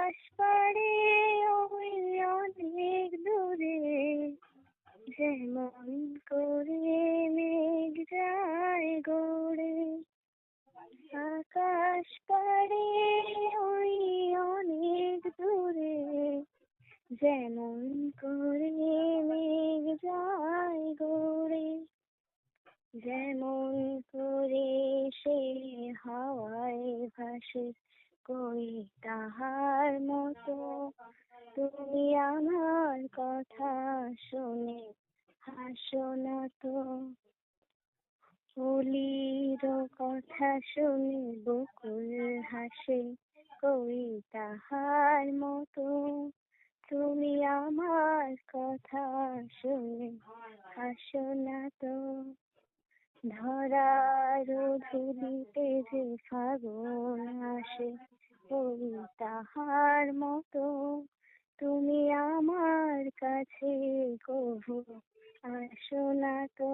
আকাশ পাড়ে ওই অনেক দূরে, যেমন করে মেঘ যায় গড়ে। আকাশ পাড়ে ওই অনেক দূরে, যেমন করে মেঘ যায় গড়ে। যেমন করে সে হাওয়ায় ভাসে, কই তাহার মতো তুমি আমার কথা শুনে হাসো না তো। কলির কথা শুনে বকুল হাসে, কই তাহার মতো তুমি আমার কথা শুনে হাসো না তো। ধরার ধুলিতে যে ফাগুন আসে, ওই তাহার মতো তুমি আমার কাছে কভু আসো না তো।